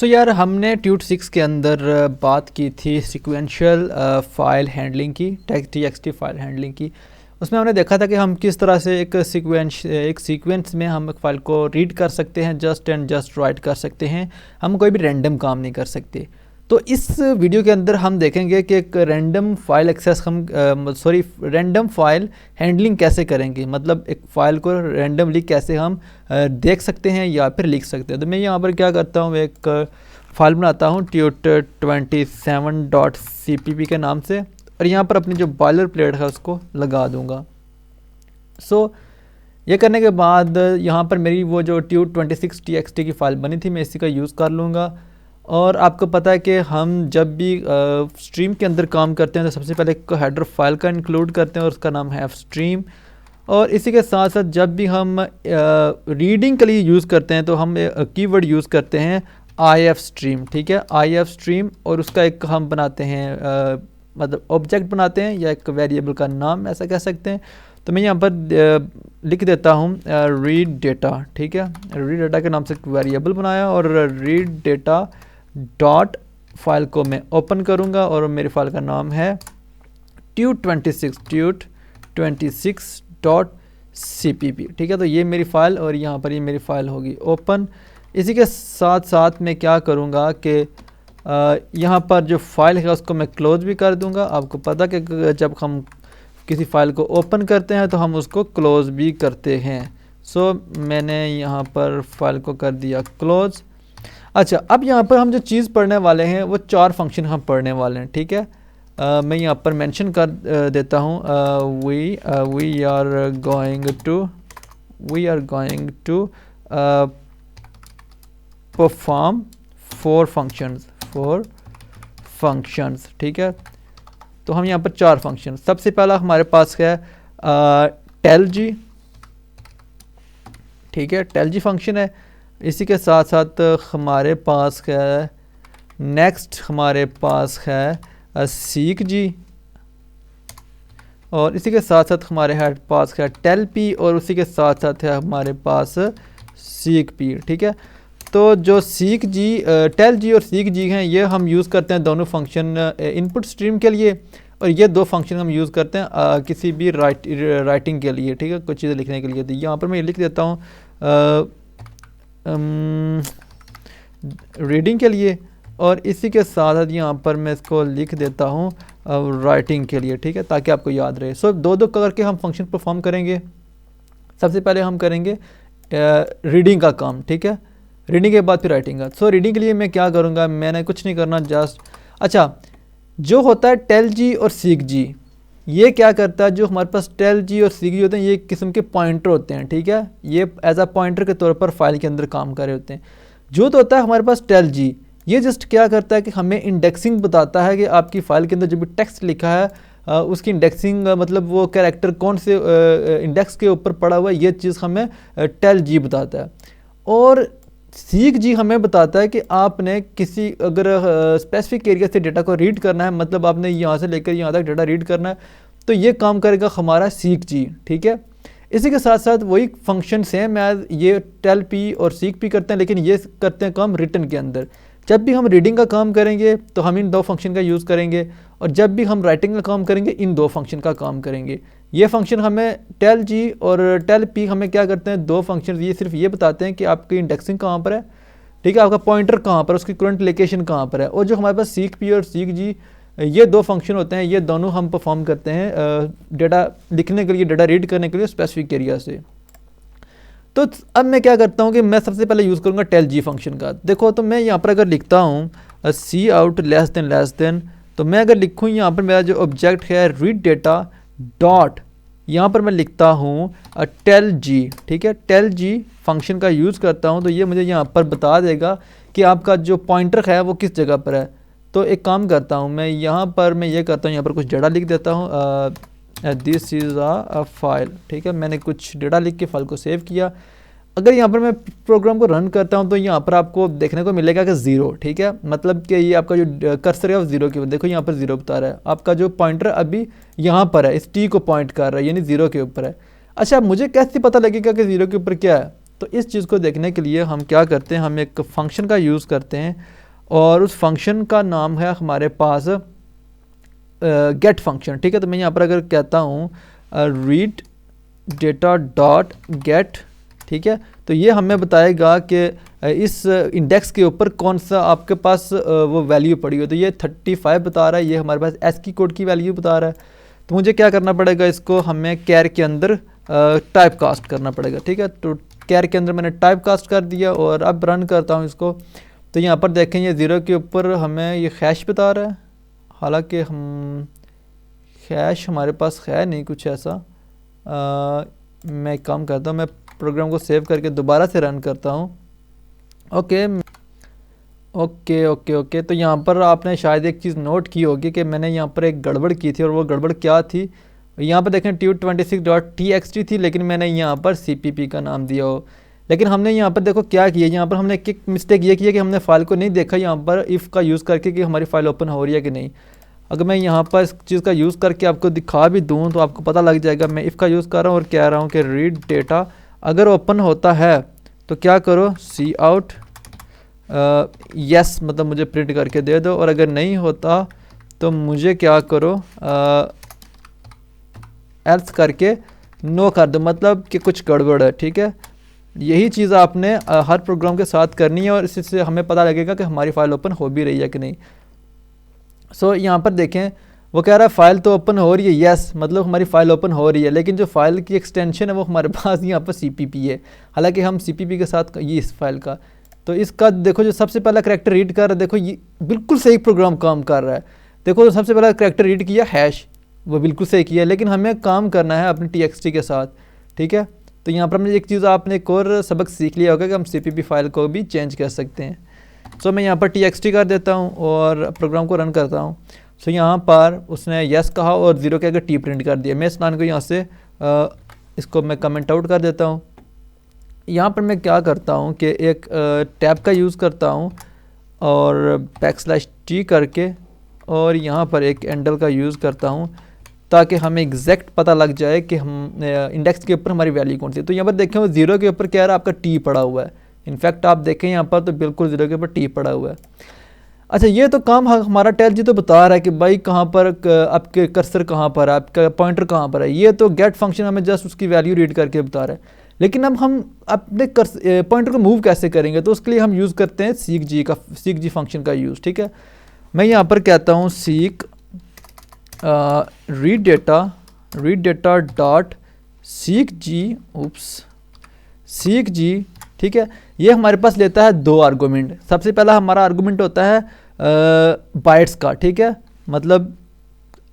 यार हमने ट्यूट 6 के अंदर बात की थी सिक्वेंशियल फ़ाइल हैंडलिंग की, txt फ़ाइल हैंडलिंग की। उसमें हमने देखा था कि हम किस तरह से एक सीक्वेंस में हम एक फ़ाइल को रीड कर सकते हैं, जस्ट एंड जस्ट राइट कर सकते हैं। हम कोई भी रैंडम काम नहीं कर सकते। तो इस वीडियो के अंदर हम देखेंगे कि एक random file access random file handling कैसे करेंगे, मतलब एक फ़ाइल को रैंडमली कैसे हम देख सकते हैं या फिर लिख सकते हैं। तो मैं यहाँ पर क्या करता हूँ, एक फ़ाइल बनाता हूँ tut27.cpp के नाम से, और यहाँ पर अपनी जो बॉयलर प्लेट है उसको लगा दूँगा। ये करने के बाद यहाँ पर मेरी वो जो tut26txt की फ़ाइल बनी थी, मैं इसी का यूज़ कर लूँगा। और आपको पता है कि हम जब भी स्ट्रीम के अंदर काम करते हैं तो सबसे पहले एक हेडर फाइल का इंक्लूड करते हैं और उसका नाम है स्ट्रीम। और इसी के साथ साथ जब भी हम रीडिंग के लिए यूज़ करते हैं तो हम कीवर्ड यूज़ करते हैं if stream, ठीक है, if stream। और उसका एक हम बनाते हैं मतलब ऑब्जेक्ट बनाते हैं या एक वेरिएबल का नाम ऐसा कह सकते हैं। तो मैं यहाँ पर लिख देता हूँ रीड डेटा, ठीक है। रीड डेटा के नाम से एक वेरिएबल बनाया और रीड डेटा डॉट फाइल को मैं ओपन करूँगा और मेरी फाइल का नाम है tut26.cpp, ठीक है। तो ये मेरी फ़ाइल और यहाँ पर ये मेरी फ़ाइल होगी ओपन। इसी के साथ साथ मैं क्या करूँगा कि यहाँ पर जो फाइल है उसको मैं क्लोज़ भी कर दूँगा। आपको पता कि जब हम किसी फ़ाइल को ओपन करते हैं तो हम उसको क्लोज़ भी करते हैं। मैंने यहाँ पर फाइल को कर दिया क्लोज़। अच्छा, अब यहाँ पर हम जो चीज़ पढ़ने वाले हैं वो 4 फंक्शन हम पढ़ने वाले हैं, ठीक है। मैं यहाँ पर मेंशन कर देता हूँ we are going to perform 4 functions, ठीक है। तो हम यहाँ पर 4 फंक्शन, सबसे पहला हमारे पास है टेल जी, ठीक है, टेल जी फंक्शन है। इसी के साथ साथ हमारे पास है नेक्स्ट, हमारे पास है सीक जी, और इसी के साथ साथ हमारे पास है टेल पी, और उसी के साथ साथ है हमारे पास सीक पी, ठीक है। तो जो सीक जी, टेल जी और सीक जी हैं, ये हम यूज़ करते हैं दोनों फंक्शन इनपुट स्ट्रीम के लिए, और ये 2 फंक्शन हम यूज़ करते हैं किसी भी राइटिंग के लिए, ठीक है, कुछ चीज़ें लिखने के लिए। तो यहाँ पर मैं लिख देता हूँ रीडिंग के लिए, और इसी के साथ साथ यहाँ पर मैं इसको लिख देता हूँ राइटिंग के लिए, ठीक है, ताकि आपको याद रहे। दो करके हम फंक्शन परफॉर्म करेंगे। सबसे पहले हम करेंगे रीडिंग का काम, ठीक है, रीडिंग के बाद फिर राइटिंग का। रीडिंग के लिए मैं क्या करूँगा, मैंने कुछ नहीं करना, जस्ट अच्छा जो होता है टेल जी और सीक जी, ये क्या करता है, जो हमारे पास टेल जी और सीक जी होते हैं ये एक किस्म के पॉइंटर होते हैं, ठीक है। ये एज अ पॉइंटर के तौर पर फाइल के अंदर काम कर रहे होते हैं। जो तो होता है हमारे पास टेल जी, ये जस्ट क्या करता है कि हमें इंडेक्सिंग बताता है कि आपकी फ़ाइल के अंदर जो भी टेक्स्ट लिखा है उसकी इंडेक्सिंग, मतलब वो कैरेक्टर कौन से इंडेक्स के ऊपर पड़ा हुआ है, ये चीज़ हमें टेल जी बताता है। और सीक जी हमें बताता है कि आपने किसी अगर स्पेसिफिक एरिया से डेटा को रीड करना है, मतलब आपने यहाँ से लेकर यहाँ तक डेटा रीड करना है, तो ये काम करेगा हमारा सीक जी, ठीक है। इसी के साथ साथ वही फंक्शन सेम एज ये टेल पी और सीक पी करते हैं, लेकिन ये करते हैं काम रिटर्न के अंदर। जब भी हम रीडिंग का काम करेंगे तो हम इन 2 फंक्शन का यूज़ करेंगे, और जब भी हम राइटिंग का काम करेंगे इन 2 फंक्शन का काम करेंगे। ये फंक्शन हमें टेल जी और टेल पी हमें क्या करते हैं, 2 फंक्शन ये सिर्फ ये बताते हैं कि आपकी इंडेक्सिंग कहाँ पर है, ठीक है, आपका पॉइंटर कहाँ पर, उसकी करंट लोकेशन कहाँ पर है। और जो हमारे पास सीक पी और सीक जी, ये 2 फंक्शन होते हैं, ये दोनों हम परफॉर्म करते हैं डेटा लिखने के लिए, डेटा रीड करने के लिए स्पेसिफिक एरिया से। तो अब मैं क्या करता हूँ कि मैं सबसे पहले यूज़ करूँगा टेल जी फंक्शन का। देखो, तो मैं यहाँ पर अगर लिखता हूँ सी आउट लेस देन, तो मैं अगर लिखूँ यहाँ पर मेरा जो ऑब्जेक्ट है रीड डेटा डॉट, यहाँ पर मैं लिखता हूँ टेल जी, ठीक है, टेल जी फंक्शन का यूज़ करता हूँ, तो ये मुझे यहाँ पर बता देगा कि आपका जो पॉइंटर है वो किस जगह पर है। तो एक काम करता हूँ मैं यहाँ पर, मैं ये करता हूँ, यहाँ पर कुछ डेटा लिख देता हूँ दिस इज़ अ फाइल, ठीक है। मैंने कुछ डेटा लिख के फाइल को सेव किया। अगर यहाँ पर मैं प्रोग्राम को रन करता हूँ तो यहाँ पर आपको देखने को मिलेगा कि 0, ठीक है, मतलब कि ये आपका जो कर्सर है वो 0 के ऊपर, देखो यहाँ पर 0 बता रहा है, आपका जो पॉइंटर अभी यहाँ पर है, इस टी को पॉइंट कर रहा है, यानी 0 के ऊपर है। अच्छा, मुझे कैसे पता लगेगा कि 0 के ऊपर क्या है, तो इस चीज़ को देखने के लिए हम क्या करते हैं, हम एक फंक्शन का यूज़ करते हैं और उस फंक्शन का नाम है हमारे पास गेट फंक्शन, ठीक है। तो मैं यहाँ पर अगर कहता हूँ रीड डेटा डॉट गेट, ठीक है, तो ये हमें बताएगा कि इस इंडेक्स के ऊपर कौन सा आपके पास वो वैल्यू पड़ी हो। तो ये 35 बता रहा है, ये हमारे पास एस्की कोड की वैल्यू बता रहा है। तो मुझे क्या करना पड़ेगा, इसको हमें कैर के अंदर टाइप कास्ट करना पड़ेगा, ठीक है। तो कैर के अंदर मैंने टाइप कास्ट कर दिया और अब रन करता हूँ इसको। तो यहाँ पर देखें ये 0 के ऊपर हमें ये हैश बता रहा है, हालांकि हम हैश हमारे पास है नहीं कुछ ऐसा। मैं काम करता हूँ, मैं प्रोग्राम को सेव करके दोबारा से रन करता हूँ। Okay okay okay okay. तो यहाँ पर आपने शायद एक चीज़ नोट की होगी कि मैंने यहाँ पर एक गड़बड़ की थी, और वो गड़बड़ क्या थी, यहाँ पर देखें tut26.txt थी, लेकिन मैंने यहाँ पर cpp का नाम दिया हो। लेकिन हमने यहाँ पर देखो क्या किया, यहाँ पर हमने एक मिस्टेक ये किया कि हमने फ़ाइल को नहीं देखा यहाँ पर इफ़ का यूज़ करके कि हमारी फ़ाइल ओपन हो रही है कि नहीं। अगर मैं यहाँ पर इस चीज़ का यूज़ करके आपको दिखा भी दूँ तो आपको पता लग जाएगा। मैं इफ़ का यूज़ कर रहा हूँ और कह रहा हूँ कि रीड डेटा, अगर ओपन होता है तो क्या करो, सी आउट यस, मतलब मुझे प्रिंट करके दे दो, और अगर नहीं होता तो मुझे क्या करो, एल्स करके नो कर दो, मतलब कि कुछ गड़बड़ है, ठीक है। यही चीज़ आपने हर प्रोग्राम के साथ करनी है और इससे हमें पता लगेगा कि हमारी फ़ाइल ओपन हो भी रही है कि नहीं। सो यहाँ पर देखें वो कह रहा है फ़ाइल तो ओपन हो रही है, यस, मतलब हमारी फ़ाइल ओपन हो रही है, लेकिन जो फाइल की एक्सटेंशन है वो हमारे पास यहाँ पर CPP है, हालांकि हम CPP के साथ ये इस फाइल का। तो इसका देखो जो सबसे पहला करैक्टर रीड कर रहा है, देखो ये बिल्कुल सही प्रोग्राम काम कर रहा है। देखो सबसे पहला करैक्टर रीड किया हैश, वो बिल्कुल सही किया, लेकिन हमें काम करना है अपनी txt के साथ, ठीक है। तो यहाँ पर हमने एक चीज़ आपने एक और सबक सीख लिया होगा कि हम CPP फाइल को भी चेंज कर सकते हैं। सो मैं यहाँ पर txt कर देता हूँ और प्रोग्राम को रन करता हूँ। सो यहाँ पर उसने यस कहा और 0 के आगे टी प्रिंट कर दिया। मैं इस लाइन को यहाँ से इसको मैं कमेंट आउट कर देता हूँ। यहाँ पर मैं क्या करता हूँ कि एक टैब का यूज़ करता हूँ और \t करके, और यहाँ पर एक एंडल का यूज़ करता हूँ ताकि हमें एग्जैक्ट पता लग जाए कि हम इंडेक्स के ऊपर हमारी वैल्यू कौन सी है। तो यहाँ पर देखें वो 0 के ऊपर क्या रहा है, आपका टी पड़ा हुआ है। इनफैक्ट आप देखें यहाँ पर तो बिल्कुल 0 के ऊपर टी पड़ा हुआ है। अच्छा, ये तो काम हमारा टेल जी तो बता रहा है कि भाई कहाँ पर आपके कर्सर कहाँ पर है, आपका पॉइंटर कहाँ पर है। ये तो गेट फंक्शन हमें जस्ट उसकी वैल्यू रीड करके बता रहा है। लेकिन अब हम अपने पॉइंटर को मूव कैसे करेंगे, तो उसके लिए हम यूज़ करते हैं सीक जी फंक्शन का यूज़, ठीक है। मैं यहाँ पर कहता हूँ सीक रीड डेटा डॉट सीक जी, ठीक है। ये हमारे पास लेता है 2 आर्गूमेंट। सबसे पहला हमारा आर्गूमेंट होता है बाइट्स का, ठीक है, मतलब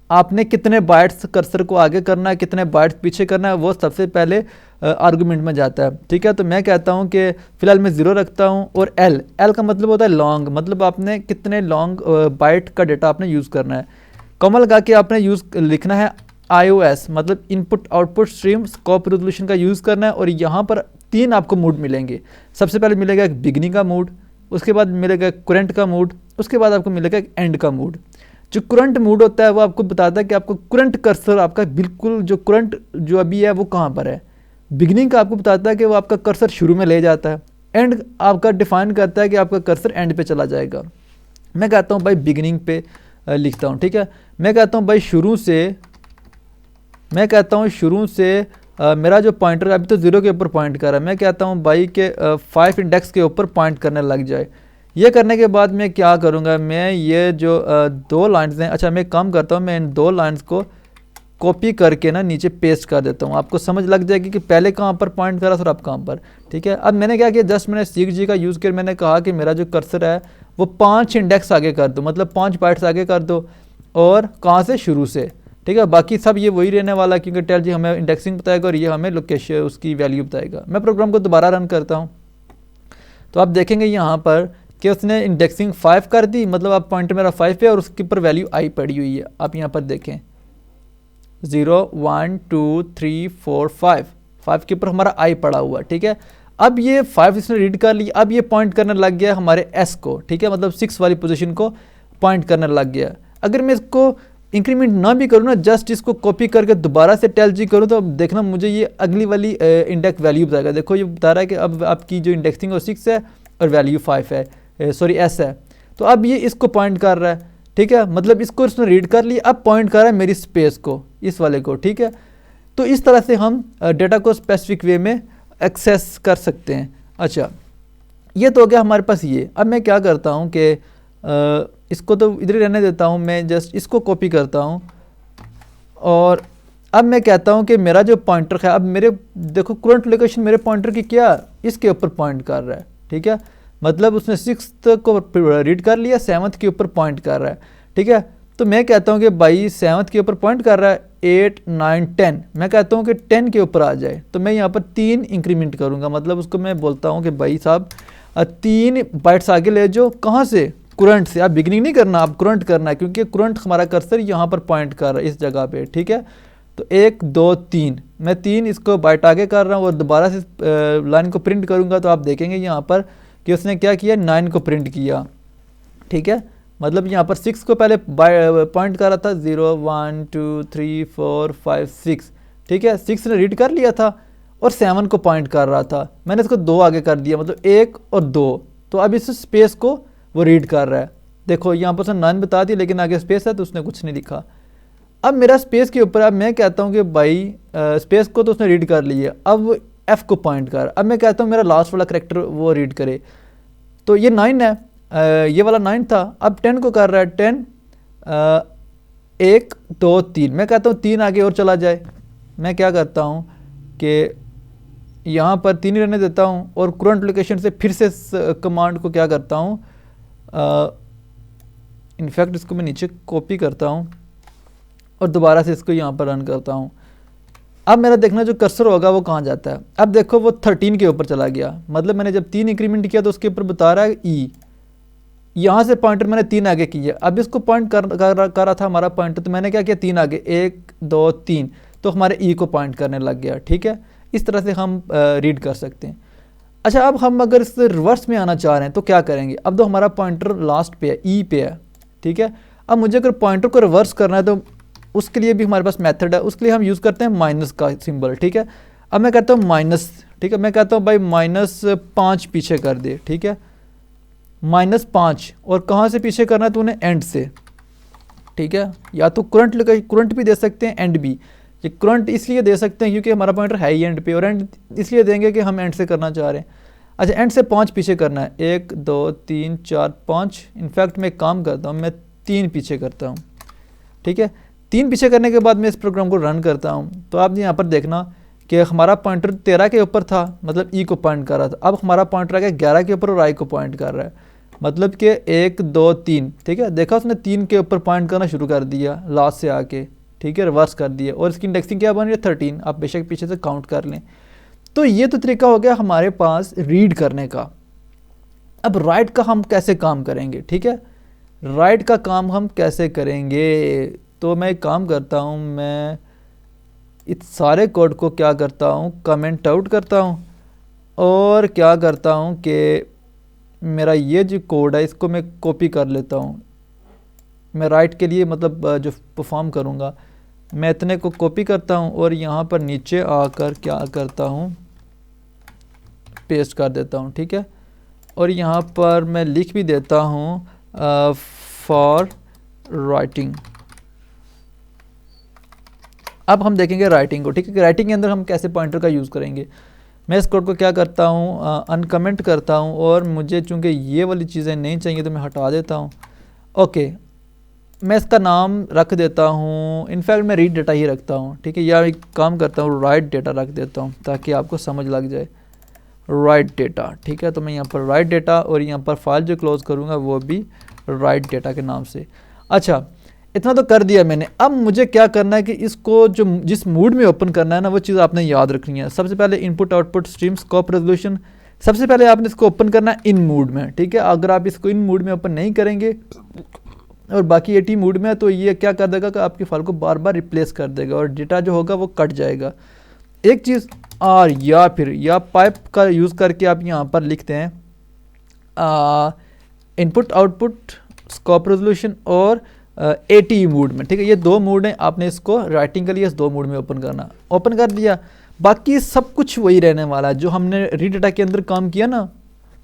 आपने कितने बाइट्स कर्सर को आगे करना है, कितने बाइट्स पीछे करना है, वो सबसे पहले आर्गूमेंट में जाता है, ठीक है। तो मैं कहता हूँ कि फ़िलहाल मैं 0 रखता हूँ, और एल का मतलब होता है लॉन्ग, मतलब आपने कितने लॉन्ग बाइट का डेटा आपने यूज़ करना है। कॉमा लगा के आपने लिखना है iOS, मतलब input output stream scope resolution का यूज़ करना है। और यहाँ पर 3 आपको मूड मिलेंगे। सबसे पहले मिलेगा एक बिगनिंग का मूड, उसके बाद मिलेगा करंट का मूड, उसके बाद आपको मिलेगा एक एंड का मूड। जो करंट मूड होता है वो आपको बताता है कि आपको करंट कर्सर आपका बिल्कुल जो करंट जो अभी है वो कहाँ पर है। बिगनिंग का आपको बताता है कि वो आपका कर्सर शुरू में ले जाता है। एंड आपका डिफाइन करता है कि आपका कर्सर एंड पे चला जाएगा। मैं कहता हूँ भाई बिगनिंग पे लिखता हूँ, ठीक है। मैं कहता हूँ भाई शुरू से मेरा जो पॉइंटर अभी तो 0 के ऊपर पॉइंट कर रहा है, मैं कहता हूँ भाई के 5 इंडेक्स के ऊपर पॉइंट करने लग जाए। ये करने के बाद मैं क्या करूँगा, मैं ये जो 2 लाइन्स हैं, अच्छा मैं एक काम करता हूँ, मैं इन 2 लाइन्स को कॉपी करके ना नीचे पेस्ट कर देता हूँ। आपको समझ लग जाएगी कि पहले कहाँ पर पॉइंट करा और अब कहाँ पर, ठीक है। अब मैंने क्या किया, जस्ट मैंने सीक जी का यूज़ किया। मैंने कहा कि मेरा जो कर्सर है वो 5 इंडेक्स आगे कर दो, मतलब 5 बाइट्स आगे कर दो, और कहाँ से, शुरू से, ठीक है। बाकी सब ये वही रहने वाला, क्योंकि टेल जी हमें इंडेक्सिंग बताएगा और ये हमें लोकेशन उसकी वैल्यू बताएगा। मैं प्रोग्राम को दोबारा रन करता हूँ तो आप देखेंगे यहाँ पर कि उसने इंडेक्सिंग 5 कर दी, मतलब आप पॉइंटर मेरा 5 पे और उसके ऊपर वैल्यू आई पड़ी हुई है। आप यहाँ पर देखें 0 1 2 3 4 5 के ऊपर हमारा आई पड़ा हुआ, ठीक है। अब ये 5 इसने रीड कर लिया, अब ये पॉइंट करने लग गया हमारे एस को, ठीक है, मतलब 6 वाली पोजीशन को पॉइंट करने लग गया। अगर मैं इसको इंक्रीमेंट ना भी करूँ ना, जस्ट इसको कॉपी करके दोबारा से टेल जी करूँ, तो अब देखना मुझे ये अगली वाली इंडेक्स वैल्यू बताएगा। देखो ये बता रहा है कि अब आपकी जो इंडेक्सिंग वो 6 है और वैल्यू 5 है, सॉरी एस है। तो अब ये इसको पॉइंट कर रहा है, ठीक है, मतलब इसको इसने रीड कर लिया, अब पॉइंट कर रहा है मेरी स्पेस को, इस वाले को, ठीक है। तो इस तरह से हम डेटा को स्पेसिफिक वे में एक्सेस कर सकते हैं। अच्छा, ये तो हो गया हमारे पास ये। अब मैं क्या करता हूँ कि इसको तो इधर ही रहने देता हूँ, मैं जस्ट इसको कॉपी करता हूँ और अब मैं कहता हूँ कि मेरा जो पॉइंटर है, अब मेरे देखो करंट लोकेशन मेरे पॉइंटर की क्या इसके ऊपर पॉइंट कर रहा है, ठीक है, मतलब उसने 6th को रीड कर लिया, 7th के ऊपर पॉइंट कर रहा है, ठीक है। तो मैं कहता हूँ कि भाई 7th के ऊपर पॉइंट कर रहा है, 8, 9, 10, मैं कहता हूँ कि 10 के ऊपर आ जाए, तो मैं यहाँ पर 3 इंक्रीमेंट करूँगा, मतलब उसको मैं बोलता हूँ कि भाई साहब 3 बाइट्स आगे ले जाओ, कहाँ से, करंट से। आप बिगनिंग नहीं करना, आप करंट करना है, क्योंकि करंट हमारा कर्सर यहाँ पर पॉइंट कर रहा है इस जगह पे, ठीक है। तो 1, 2, 3, मैं 3 इसको बाइट आगे कर रहा हूँ और दोबारा से लाइन को प्रिंट करूँगा तो आप देखेंगे यहाँ पर कि उसने क्या किया, 9 को प्रिंट किया, ठीक है। मतलब यहाँ पर 6 को पहले पॉइंट कर रहा था, 0, 1, 2, 3, 4, 5, 6, ठीक है, 6 ने रीड कर लिया था और 7 को पॉइंट कर रहा था, मैंने इसको 2 आगे कर दिया, मतलब 1 और 2, तो अब इस स्पेस को वो रीड कर रहा है। देखो यहाँ पर उसने 9 बता दी, लेकिन आगे स्पेस है तो उसने कुछ नहीं लिखा। अब मेरा स्पेस के ऊपर, अब मैं कहता हूँ कि भाई स्पेस को तो उसने रीड कर लिया, अब F को पॉइंट कर, अब मैं कहता हूँ मेरा लास्ट वाला करेक्टर वो रीड करे, तो ये 9 है, ये वाला 9 था, अब 10 को कर रहा है, 10, 1, 2, 3, मैं कहता हूँ 3 आगे और चला जाए। मैं क्या करता हूँ कि यहाँ पर 3 ही रहने देता हूँ और करंट लोकेशन से फिर से कमांड को क्या करता हूँ, इनफैक्ट इसको मैं नीचे कॉपी करता हूँ और दोबारा से इसको यहाँ पर रन करता हूँ। अब मेरा देखना जो कर्सर होगा वो कहाँ जाता है। अब देखो वो 13 के ऊपर चला गया, मतलब मैंने जब 3 इंक्रीमेंट किया तो उसके ऊपर बता रहा है ई, यहाँ से पॉइंटर मैंने 3 आगे किया। अब इसको पॉइंट कर रहा था हमारा पॉइंटर, तो मैंने क्या किया, 3 आगे, 1, 2, 3, तो हमारे ई को पॉइंट करने लग गया, ठीक है। इस तरह से हम रीड कर सकते हैं। अच्छा, अब हम अगर इस रिवर्स में आना चाह रहे हैं तो क्या करेंगे। अब तो हमारा पॉइंटर लास्ट पे है, ई पे है, ठीक है। अब मुझे अगर पॉइंटर को रिवर्स करना है तो उसके लिए भी हमारे पास मेथड है, उसके लिए हम यूज़ करते हैं माइनस का सिंबल, ठीक है। अब मैं कहता हूँ माइनस, ठीक है, मैं कहता हूँ भाई -5 पीछे कर दे, ठीक है, -5, और कहाँ से पीछे करना है तो उन्हें एंड से, ठीक है। या तो करंट भी दे सकते हैं, एंड भी। ये करंट इसलिए दे सकते हैं क्योंकि हमारा पॉइंटर है ही एंड पे, और एंड इसलिए देंगे कि हम एंड से करना चाह रहे हैं। अच्छा, एंड से 5 पीछे करना है, 1, 2, 3, 4, 5, इनफैक्ट मैं एक काम करता हूँ, मैं 3 पीछे करता हूँ, ठीक है। 3 पीछे करने के बाद मैं इस प्रोग्राम को रन करता हूँ, तो आप यहाँ पर देखना कि हमारा पॉइंटर 13 के ऊपर था, मतलब ई को पॉइंट कर रहा था। अब हमारा पॉइंटर आ गया 11 के ऊपर और आई को पॉइंट कर रहा है, मतलब कि 1, 2, 3, ठीक है। देखा उसने 3 के ऊपर पॉइंट करना शुरू कर दिया लास्ट से आके, ठीक है, रिवर्स कर दिया, और इसकी इंडेक्सिंग क्या बन रही है, 13। आप बेशक पीछे से काउंट कर लें। तो ये तो तरीका हो गया हमारे पास रीड करने का। अब राइट का हम कैसे काम करेंगे, ठीक है, राइट का काम हम कैसे करेंगे। तो मैं एक काम करता हूँ, मैं इस सारे कोड को क्या करता हूँ, कमेंट आउट करता हूँ, और क्या करता हूँ कि मेरा ये जो कोड है इसको मैं कॉपी कर लेता हूँ। मैं राइट के लिए मतलब जो परफॉर्म करूँगा, मैं इतने को कॉपी करता हूँ और यहाँ पर नीचे आकर क्या करता हूँ, पेस्ट कर देता हूँ, ठीक है। और यहाँ पर मैं लिख भी देता हूँ फॉर राइटिंग। अब हम देखेंगे राइटिंग को, ठीक है, राइटिंग के अंदर हम कैसे पॉइंटर का यूज़ करेंगे। मैं इस कोड को क्या करता हूँ, अनकमेंट करता हूँ, और मुझे चूँकि ये वाली चीज़ें नहीं चाहिए तो मैं हटा देता हूँ। ओके, मैं इसका नाम रख देता हूँ, इनफैक्ट मैं रीड डेटा ही रखता हूँ, ठीक है, या एक काम करता हूँ राइट डेटा रख देता हूँ ताकि आपको समझ लग जाए, राइट डेटा, ठीक है। तो मैं यहाँ पर राइट डेटा, और यहाँ पर फाइल जो क्लोज करूँगा वो भी राइट डेटा के नाम से। अच्छा, इतना तो कर दिया मैंने। अब मुझे क्या करना है कि इसको जो जिस मूड में ओपन करना है ना, वो चीज़ आपने याद रखनी है। सबसे पहले input output stream scope resolution, सबसे पहले आपने इसको ओपन करना है इन मूड में, ठीक है। अगर आप इसको इन मूड में ओपन नहीं करेंगे और बाकी 80 मूड में है तो ये क्या कर देगा कि आपकी फाइल को बार बार रिप्लेस कर देगा और डेटा जो होगा वो कट जाएगा। एक चीज़ और, या पाइप का यूज़ करके आप यहाँ पर लिखते हैं इनपुट आउटपुट स्कोप रेजोल्यूशन और AT मोड में, ठीक है। ये दो मोड हैं, आपने इसको राइटिंग के लिए इस दो मोड में ओपन करना। ओपन कर दिया, बाकी सब कुछ वही रहने वाला है जो हमने रीड डाटा के अंदर काम किया ना,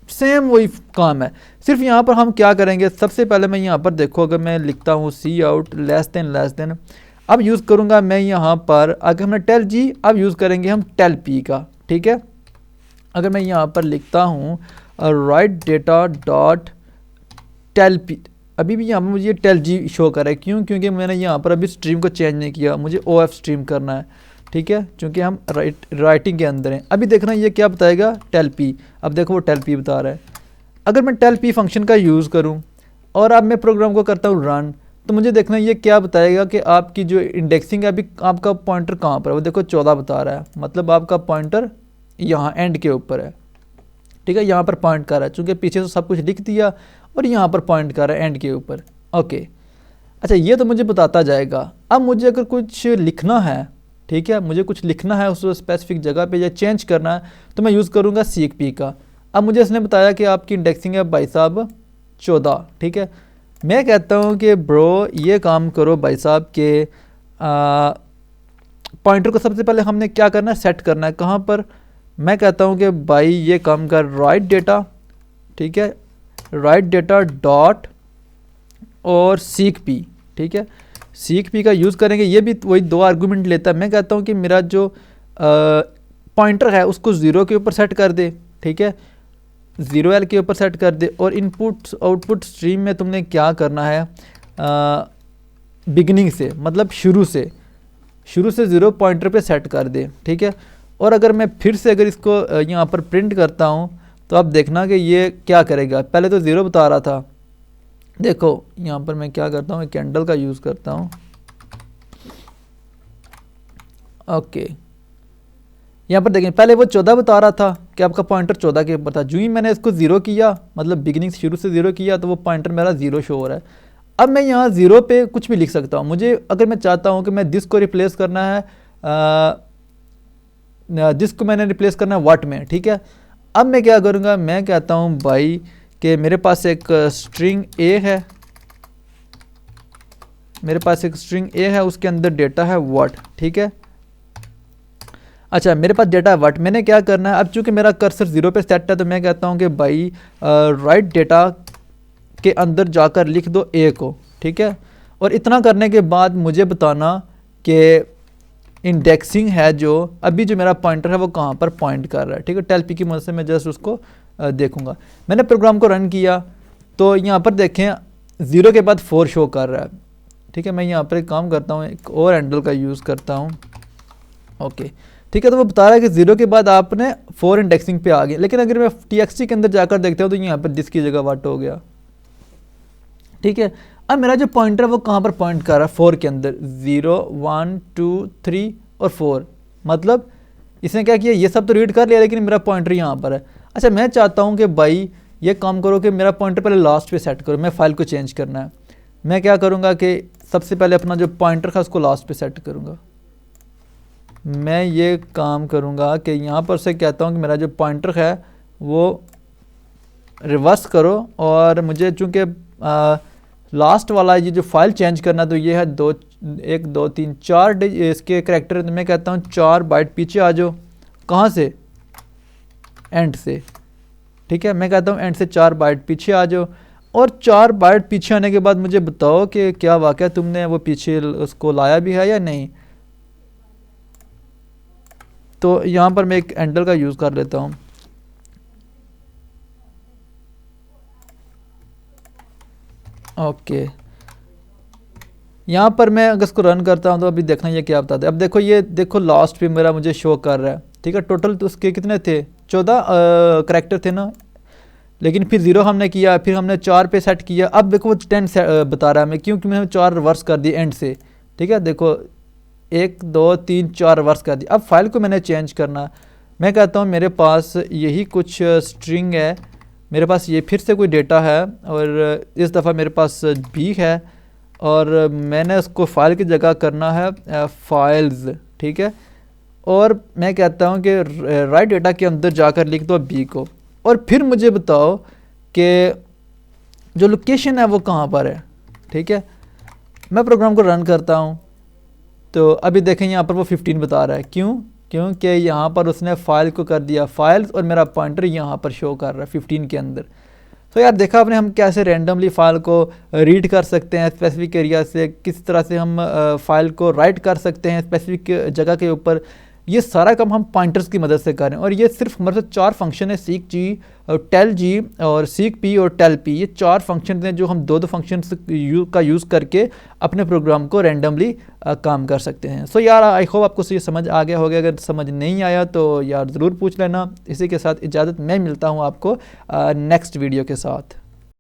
सेम वही काम है। सिर्फ यहाँ पर हम क्या करेंगे, सबसे पहले मैं यहाँ पर देखो, अगर मैं लिखता हूँ सी आउट लेस देन, अब यूज़ करूँगा मैं यहाँ पर, अगर हमने टेल जी, अब यूज़ करेंगे हम टेल पी का, ठीक है। अगर मैं यहाँ पर लिखता हूँ राइट डेटा डॉट टेल पी, अभी भी यहाँ पर मुझे टेल जी शो कर रहा है, क्यों? क्योंकि मैंने यहाँ पर अभी स्ट्रीम को चेंज नहीं किया, मुझे OF स्ट्रीम करना है, ठीक है, क्योंकि हम राइटिंग के अंदर हैं। अभी देखना ये क्या बताएगा, टेल पी। अब देखो वो टेल पी बता रहा है। अगर मैं टेल पी फंक्शन का यूज़ करूँ और अब मैं प्रोग्राम को करता हूँ रन, तो मुझे देखना ये क्या बताएगा कि आपकी जो इंडेक्सिंग है, अभी आपका पॉइंटर कहाँ पर है। वो देखो 14 बता रहा है, मतलब आपका पॉइंटर यहाँ एंड के ऊपर है, ठीक है, यहाँ पर पॉइंट कर रहा है, चूँकि पीछे से सब कुछ लिख दिया और यहाँ पर पॉइंट कर रहा है एंड के ऊपर। ओके, अच्छा, ये तो मुझे बताता जाएगा। अब मुझे अगर कुछ लिखना है, ठीक है, मुझे कुछ लिखना है उस स्पेसिफिक जगह पे या चेंज करना है, तो मैं यूज़ करूँगा सीक पी का। अब मुझे इसने बताया कि आपकी इंडेक्सिंग है भाई साहब 14, ठीक है। मैं कहता हूँ कि ब्रो ये काम करो भाई साहब के पॉइंटर को सबसे पहले हमने क्या करना है, सेट करना है। कहाँ पर? मैं कहता हूँ कि भाई ये काम कर राइट डेटा, ठीक है, राइट डेटा डॉट और सीक पी, ठीक है, सीक पी का यूज़ करेंगे। ये भी वही दो आर्गूमेंट लेता है। मैं कहता हूँ कि मेरा जो पॉइंटर है उसको 0 के ऊपर सेट कर दे, ठीक है, 0L के ऊपर सेट कर दे, और इनपुट आउटपुट स्ट्रीम में तुमने क्या करना है, बिगिनिंग से, मतलब शुरू से 0 पॉइंटर पे सेट कर दे, ठीक है। और अगर मैं फिर से अगर इसको यहाँ पर प्रिंट करता हूँ, तो आप देखना कि ये क्या करेगा। पहले तो 0 बता रहा था, देखो यहाँ पर मैं क्या करता हूँ, कैंडल का यूज़ करता हूँ। ओके, यहाँ पर देखें, पहले वो 14 बता रहा था कि आपका पॉइंटर 14 के ऊपर था। जो ही मैंने इसको 0 किया, मतलब बिगिनिंग शुरू से 0 किया, तो वो पॉइंटर मेरा 0 शो हो रहा है। अब मैं यहाँ 0 पे कुछ भी लिख सकता हूँ। मुझे अगर मैं चाहता हूँ कि मैं दिस को रिप्लेस करना है, दिस को मैंने रिप्लेस करना है व्हाट में, ठीक है। अब मैं क्या करूँगा, मैं कहता हूँ भाई कि मेरे पास एक स्ट्रिंग ए है, मेरे पास एक स्ट्रिंग ए है, उसके अंदर डेटा है व्हाट, ठीक है। अच्छा, मेरे पास डेटा है व्हाट, मैंने क्या करना है, अब चूंकि मेरा कर्सर 0 पे सेट है, तो मैं कहता हूँ कि भाई राइट डेटा के अंदर जाकर लिख दो ए को, ठीक है। और इतना करने के बाद मुझे बताना कि इंडेक्सिंग है जो अभी जो मेरा पॉइंटर है वो कहाँ पर पॉइंट कर रहा है, ठीक है। टेल पी की मदद से मैं जस्ट उसको देखूंगा। मैंने प्रोग्राम को रन किया, तो यहाँ पर देखें 0 के बाद 4 शो कर रहा है, ठीक है। मैं यहाँ पर एक काम करता हूँ, एक और हैंडल का यूज़ करता हूँ। ओके, ठीक है, तो वो बता रहा है कि 0 के बाद आपने 4 इंडेक्सिंग पे आ गए। लेकिन अगर मैं TXT के अंदर जाकर देखता हूँ, तो यहाँ पर दिस की जगह व्हाट हो गया, ठीक है। अब मेरा जो पॉइंटर है वो कहाँ पर पॉइंट कर रहा है, 4 के अंदर, 0 1 2 3 और 4, मतलब इसने क्या किया, ये सब तो रीड कर लिया, लेकिन मेरा पॉइंटर यहाँ पर है। अच्छा, मैं चाहता हूँ कि भाई ये काम करो कि मेरा पॉइंटर पहले लास्ट पे सेट करो, मैं फाइल को चेंज करना है। मैं क्या करूँगा कि सबसे पहले अपना जो पॉइंटर था उसको लास्ट पे सेट करूँगा। मैं ये काम करूँगा कि यहाँ पर से कहता हूँ कि मेरा जो पॉइंटर है वो रिवर्स करो, और मुझे चूँकि लास्ट वाला ये जो फाइल चेंज करना, तो ये है 1 2 3 4 इसके करैक्टर, तो मैं कहता हूँ 4 बाइट पीछे आ जाओ। कहाँ से? एंड से, ठीक है। मैं कहता हूँ एंड से 4 बाइट पीछे आ जाओ, और 4 बाइट पीछे आने के बाद मुझे बताओ कि क्या वाकया तुमने वो पीछे उसको लाया भी है या नहीं। तो यहाँ पर मैं एक हैंडल का यूज़ कर लेता हूँ। ओके, यहाँ पर मैं अगर इसको रन करता हूँ, तो अभी देखना ये क्या बताता है। अब देखो, ये देखो लास्ट पे मेरा मुझे शो कर रहा है, ठीक है। टोटल तो उसके कितने थे, 14 करैक्टर थे ना, लेकिन फिर 0 हमने किया, फिर हमने 4 पे सेट किया। अब देखो वो 10 बता रहा है मैं, क्योंकि मैंने 4 रिवर्स कर दिए एंड से, ठीक है। देखो 1 2 3 4 रिवर्स कर दिया। अब फाइल को मैंने चेंज करना। मैं कहता हूँ मेरे पास यही कुछ स्ट्रिंग है, मेरे पास ये फिर से कोई डेटा है, और इस दफ़ा मेरे पास बी है, और मैंने उसको फाइल की जगह करना है फाइल्स, ठीक है। और मैं कहता हूँ कि राइट डेटा के अंदर जाकर लिख दो बी को, और फिर मुझे बताओ कि जो लोकेशन है वो कहाँ पर है, ठीक है। मैं प्रोग्राम को रन करता हूँ तो अभी देखें यहाँ पर वो 15 बता रहा है। क्यों? क्योंकि यहाँ पर उसने फाइल को कर दिया फाइल्स और मेरा पॉइंटर यहाँ पर शो कर रहा है 15 के अंदर। तो यार देखा आपने हम कैसे रैंडमली फ़ाइल को रीड कर सकते हैं स्पेसिफिक एरिया से, किस तरह से हम फ़ाइल को राइट कर सकते हैं स्पेसिफिक जगह के ऊपर। ये सारा काम हम पॉइंटर्स की मदद से करें और ये सिर्फ हमारे पास 4 फंक्शन है, सीक जी और टेल जी और सीक पी और टेल पी। ये 4 फंक्शन हैं जो हम दो फंक्शन का यूज़ करके अपने प्रोग्राम को रैंडमली काम कर सकते हैं। सो यार आई होप आपको ये समझ आ गया होगा। अगर समझ नहीं आया तो यार ज़रूर पूछ लेना। इसी के साथ इजाज़त, मैं मिलता हूँ आपको नेक्स्ट वीडियो के साथ।